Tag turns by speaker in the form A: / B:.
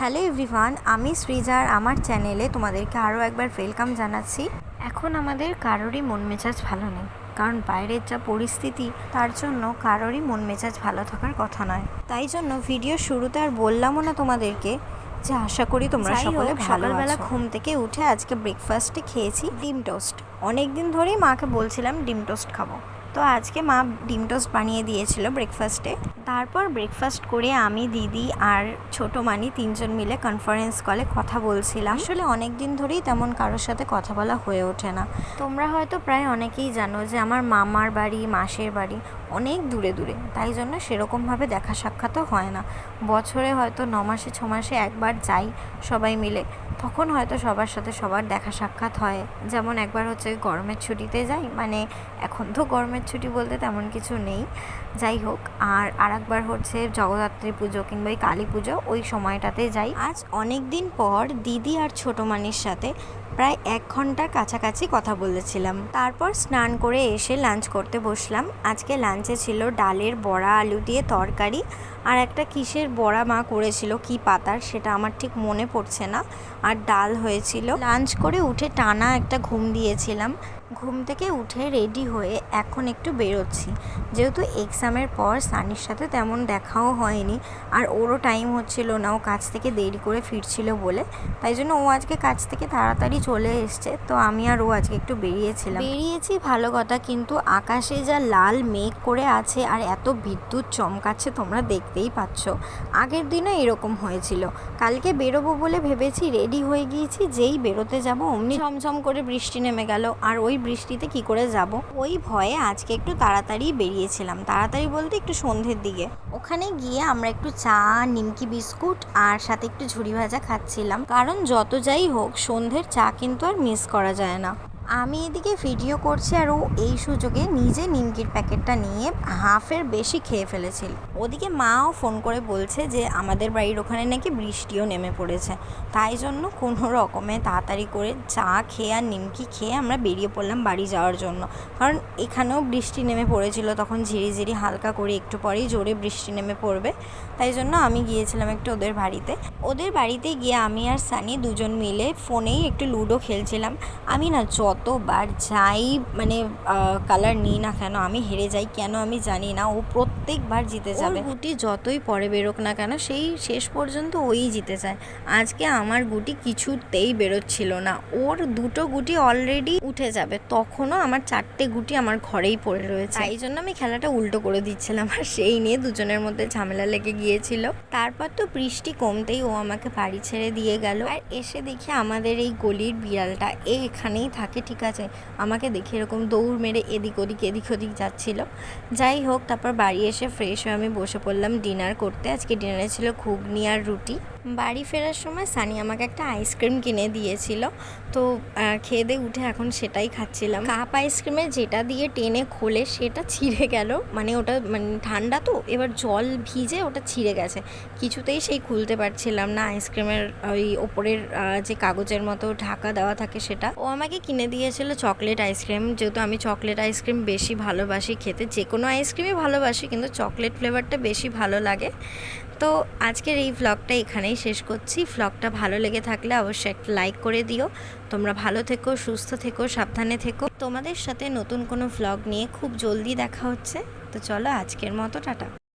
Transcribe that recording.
A: Hello everyone, আমি সৃজা আর আমার চ্যানেলে তোমাদেরকে আরও একবার ওয়েলকাম জানাচ্ছি। এখন আমাদের কারোরই মন মেজাজ ভালো নেই, কারণ বাইরের যা পরিস্থিতি তার জন্য কারোরই মন মেজাজ ভালো থাকার কথা নয়। তাই জন্য ভিডিও শুরুতে আর বললামও না তোমাদেরকে যে আশা করি তোমরা সকলে ভালো। সকালবেলা ঘুম থেকে উঠে আজকে ব্রেকফাস্টে খেয়েছি ডিম টোস্ট। অনেক দিন ধরেই মাকে বলছিলাম ডিম টোস্ট খাবো, তো আজকে মা ডিম টোস্ট বানিয়ে দিয়েছিল ব্রেকফাস্টে। তারপর ব্রেকফাস্ট করে আমি, দিদি আর ছোটো মানি তিনজন মিলে কনফারেন্স কলে কথা বলছিলাম। আসলে অনেক দিন ধরেই তেমন কারোর সাথে কথা বলা হয়ে ওঠে না। তোমরা হয়তো প্রায় অনেকেই জানো যে আমার মামার বাড়ি, মাসির বাড়ি অনেক দূরে দূরে, তাই জন্য সেরকমভাবে দেখা সাক্ষাৎও হয় না। বছরে হয়তো 9 মাসে 6 মাসে একবার যাই সবাই মিলে, তখন হয়তো সবার সাথে সবার দেখা সাক্ষাৎ হয়। যেমন একবার হচ্ছে গরমের ছুটিতে যাই, মানে এখন তো গরমের ছুটি বলতে তেমন কিছু নেই, যাই হোক। আর একবার হচ্ছে জগদ্ধাত্রী পুজো কিংবা এই কালী পুজো, ওই সময়টাতে যাই। আজ অনেক দিন পর দিদি আর ছোটো মানির সাথে প্রায় 1 ঘন্টার কাছাকাছি কথা বলেছিলাম। তারপর স্নান করে এসে লাঞ্চ করতে বসলাম। আজকে লাঞ্চে ছিল ডালের বড়া, আলু দিয়ে তরকারি, আর একটা কিসের বড়া মা করেছিল, কি পাতার সেটা আমার ঠিক মনে পড়ছে না, আর ডাল হয়েছিল। লাঞ্চ করে উঠে টানা একটা ঘুম দিয়েছিলাম। ঘুম থেকে উঠে রেডি হয়ে এখন একটু বেরোচ্ছি, যেহেতু এক্সামের পর সানির সাথে তেমন দেখাও হয়নি, আর ওরও টাইম হচ্ছিল না, ও কাজ থেকে দেরি করে ফিরছিল বলে, তাই জন্য ও আজকে কাজ থেকে তাড়াতাড়ি চলে এসছে। তো আমি আর ও আজকে একটু বেরিয়েছি ভালো কথা, কিন্তু আকাশে যা লাল মেঘ করে আছে আর এত বিদ্যুৎ চমকাচ্ছে তোমরা দেখতেই পাচ্ছ। আগের দিনও এরকম হয়েছিল। কালকে বেরোবো বলে ভেবেছি, রেডি হয়ে গিয়েছি, যেই বেরোতে যাব অমনি ঝমঝম করে বৃষ্টি নেমে গেল, আর ওই বৃষ্টিতে কি করে যাব, ওই ভয়ে আজকে একটু তাড়াতাড়ি বেরিয়েছিলাম। তাড়াতাড়ি বলতে একটু সন্ধ্যের দিকে। ওখানে গিয়ে আমরা একটু চা, নিমকি বিস্কুট আর সাথে একটু ঝুড়ি ভাজা খাচ্ছিলাম, কারণ যত যাই হোক সন্ধ্যের চা কিন্তু আর মিস করা যায় না। আমি এদিকে ভিডিও করছি আর ও এই সুযোগে নিজে নিমকির প্যাকেটটা নিয়ে হাফের বেশি খেয়ে ফেলেছিল। ওদিকে মাও ফোন করে বলছে যে আমাদের বাড়ির ওখানে নাকি বৃষ্টিও নেমে পড়েছে, তাই জন্য কোনো রকমে তাড়াতাড়ি করে চা খেয়ে আর নিমকি খেয়ে আমরা বেরিয়ে পড়লাম বাড়ি যাওয়ার জন্য। কারণ এখানেও বৃষ্টি নেমে পড়েছিল, তখন ঝিরিঝিরি হালকা করে, একটু পরেই জোরে বৃষ্টি নেমে পড়বে, তাই জন্য আমি গিয়েছিলাম একটু ওদের বাড়িতে। ওদের বাড়িতে গিয়ে আমি আর সানি দুজন মিলে ফোনেই একটু লুডো খেলছিলাম। আমি না যতবার যাই, মানে কালার নিই না কেন, আমি হেরে যাই কেন আমি জানি না, ও প্রত্যেকবার জিতে যাবে। গুটি যতই পরে বেরোক না কেন, সেই শেষ পর্যন্ত ওই জিতে যায়। আজকে আমার গুটি কিছুতেই বেরোচ্ছিল না, ওর 2টো গুটি অলরেডি উঠে যাবে, তখনও আমার 4টে গুটি আমার ঘরেই পড়ে রয়েছে। এই জন্য আমি খেলাটা উল্টো করে দিচ্ছিলাম, আর সেই নিয়ে দুজনের মধ্যে ঝামেলা লেগে গিয়েছিল। তারপর তো বৃষ্টি কমতেই ও আমাকে বাড়ি ছেড়ে দিয়ে গেল। আর এসে দেখি আমাদের এই গলির বিড়ালটা এখানেই থাকে, ঠিক আছে, আমাকে দেখে এরকম দৌড় মেরে এদিক ওদিক যাচ্ছিল। যাই হোক, তারপর বাড়ি এসে ফ্রেশ হয়ে আমি বসে পড়লাম ডিনার করতে। আজকে ডিনারে ছিল ঘুগনি আর রুটি। বাড়ি ফেরার সময় সানি আমাকে একটা আইসক্রিম কিনে দিয়েছিল, তো খেয়ে দিয়ে উঠে এখন সেটাই খাচ্ছিলাম। কাপ আইসক্রিমের যেটা দিয়ে টেনে খোলে সেটা ছিঁড়ে গেল, মানে ওটা মানে ঠান্ডা তো, এবার জল ভিজে ওটা ছিঁড়ে গেছে, কিছুতেই সেই খুলতে পারছিলাম না। আইসক্রিমের ওই ওপরের যে কাগজের মতো ঢাকা দেওয়া থাকে সেটা। ও আমাকে কিনে দিয়েছিল চকলেট আইসক্রিম, যেহেতু আমি চকলেট আইসক্রিম বেশি ভালোবাসি খেতে, যে কোনো আইসক্রিমই ভালোবাসি কিন্তু চকলেট ফ্লেভারটা বেশি ভালো লাগে। তো আজকের এই ভ্লগটা এখানেই শেষ করছি। ভ্লগটা ভালো লেগে থাকলে অবশ্যই একটা লাইক করে দিও। তোমরা ভালো থেকো, সুস্থ থেকো, সাবধানে থেকো। তোমাদের সাথে নতুন কোনো ভ্লগ নিয়ে খুব জলদি দেখা হচ্ছে। তো চলো আজকের মতো টাটা।